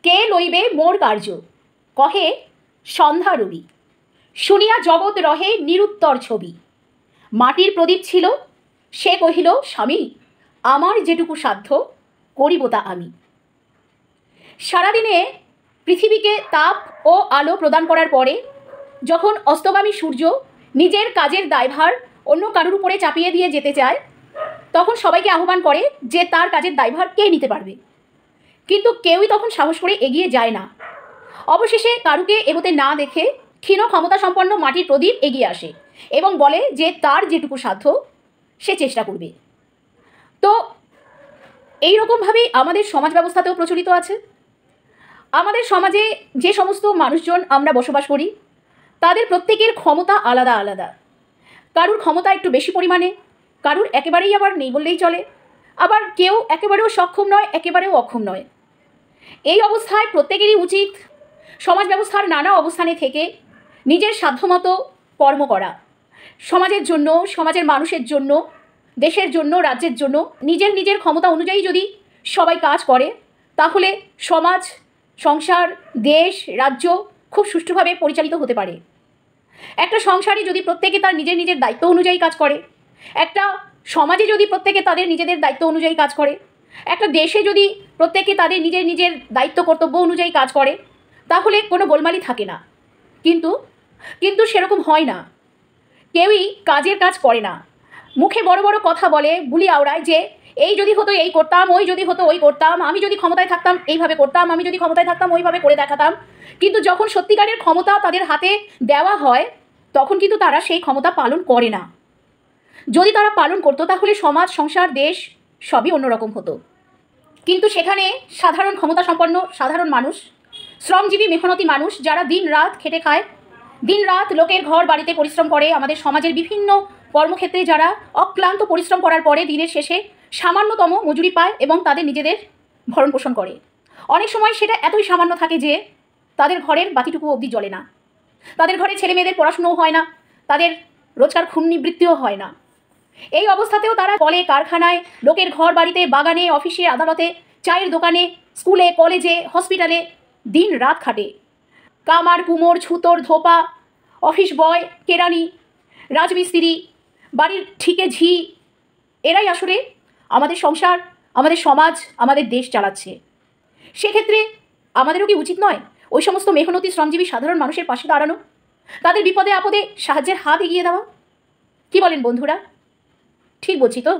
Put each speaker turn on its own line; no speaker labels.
কে লইবে মোর কার্য, কহে সন্ধ্যা রবি, শুনিয়া জগৎ রহে নিরুত্তর ছবি। মাটির প্রদীপ ছিল, সে কহিল স্বামী, আমার যেটুকু সাধ্য করিব তা আমি। সারাদিনে পৃথিবীকে তাপ ও আলো প্রদান করার পরে যখন অস্তগামী সূর্য নিজের কাজের দায়ভার অন্য কারুর উপরে চাপিয়ে দিয়ে যেতে চায়, তখন সবাইকে আহ্বান করে যে তার কাজের দায়ভার কে নিতে পারবে। কিন্তু কেউই তখন সাহস করে এগিয়ে যায় না। অবশেষে কারুকে এগোতে না দেখে ক্ষীণ ক্ষমতা সম্পন্ন মাটির প্রদীপ এগিয়ে আসে এবং বলে যে তার যেটুকু সাধ্য সে চেষ্টা করবে। তো এইরকমভাবেই আমাদের সমাজ ব্যবস্থাতেও প্রচলিত আছে। আমাদের সমাজে যে সমস্ত মানুষজন আমরা বসবাস করি তাদের প্রত্যেকের ক্ষমতা আলাদা আলাদা। কারুর ক্ষমতা একটু বেশি পরিমাণে, কারুর একেবারেই আবার নেই বললেই চলে, আবার কেউ একেবারেও সক্ষম নয়, একেবারেও অক্ষম নয়। এই অবস্থায় প্রত্যেকেরই উচিত সমাজ ব্যবস্থার নানা অবস্থানে থেকে নিজের সাধ্যমতো কর্ম করা, সমাজের জন্য, সমাজের মানুষের জন্য, দেশের জন্য, রাজ্যের জন্য নিজের নিজের ক্ষমতা অনুযায়ী যদি সবাই কাজ করে তাহলে সমাজ, সংসার, দেশ, রাজ্য খুব সুষ্ঠুভাবে পরিচালিত হতে পারে। একটা সংসারে যদি প্রত্যেকে তার নিজের নিজের দায়িত্ব অনুযায়ী কাজ করে, একটা সমাজে যদি প্রত্যেকে তাদের নিজেদের দায়িত্ব অনুযায়ী কাজ করে, একটা দেশে যদি প্রত্যেকে তাদের নিজের নিজের দায়িত্ব কর্তব্য অনুযায়ী কাজ করে, তাহলে কোনো গোলমালই থাকে না। কিন্তু সেরকম হয় না। কেউই কাজের কাজ করে না, মুখে বড় বড় কথা বলে, বুলি আওড়ায় যে এই যদি হতো এই করতাম, ওই যদি হতো ওই করতাম, আমি যদি ক্ষমতায় থাকতাম এইভাবে করতাম, আমি যদি ক্ষমতায় থাকতাম ওইভাবে করে দেখাতাম। কিন্তু যখন সত্যিকারের ক্ষমতা তাদের হাতে দেওয়া হয় তখন কিন্তু তারা সেই ক্ষমতা পালন করে না। যদি তারা পালন করতো তাহলে সমাজ, সংসার, দেশ সবই অন্যরকম হতো। কিন্তু সেখানে সাধারণ ক্ষমতা সম্পন্ন সাধারণ মানুষ, শ্রমজীবী মেহনতি মানুষ যারা দিন রাত খেটে খায়, দিন রাত লোকের ঘর বাড়িতে পরিশ্রম করে, আমাদের সমাজের বিভিন্ন কর্মক্ষেত্রে যারা অক্লান্ত পরিশ্রম করার পরে দিনের শেষে সামান্যতম মজুরি পায় এবং তাদের নিজেদের ভরণ পোষণ করে। অনেক সময় সেটা এতই সামান্য থাকে যে তাদের ঘরের বাতিটুকু অবধি জ্বলে না, তাদের ঘরে ছেলে মেয়েদের পড়াশুনোও হয় না, তাদের রোজকার খুন নিবৃত্তিও হয় না। এই অবস্থাতেও তারা কলে, কারখানায়, লোকের ঘর বাড়িতে, বাগানে, অফিসে, আদালতে, চায়ের দোকানে, স্কুলে, কলেজে, হসপিটালে দিন রাত খাটে। কামার, কুমোর, ছুতোর, ধোপা, অফিস বয়, কেরানি, রাজমিস্ত্রি, বাড়ির ঠিকে ঝি, এরাই আসলে আমাদের সংসার, আমাদের সমাজ, আমাদের দেশ চালাচ্ছে। সেক্ষেত্রে আমাদেরও কি উচিত নয় ওই সমস্ত মেহনতি শ্রমজীবী সাধারণ মানুষের পাশে দাঁড়ানো, তাদের বিপদে আপদে সাহায্যের হাত এগিয়ে দেওয়া? কি বলেন বন্ধুরা? ঠিক বলছি তো?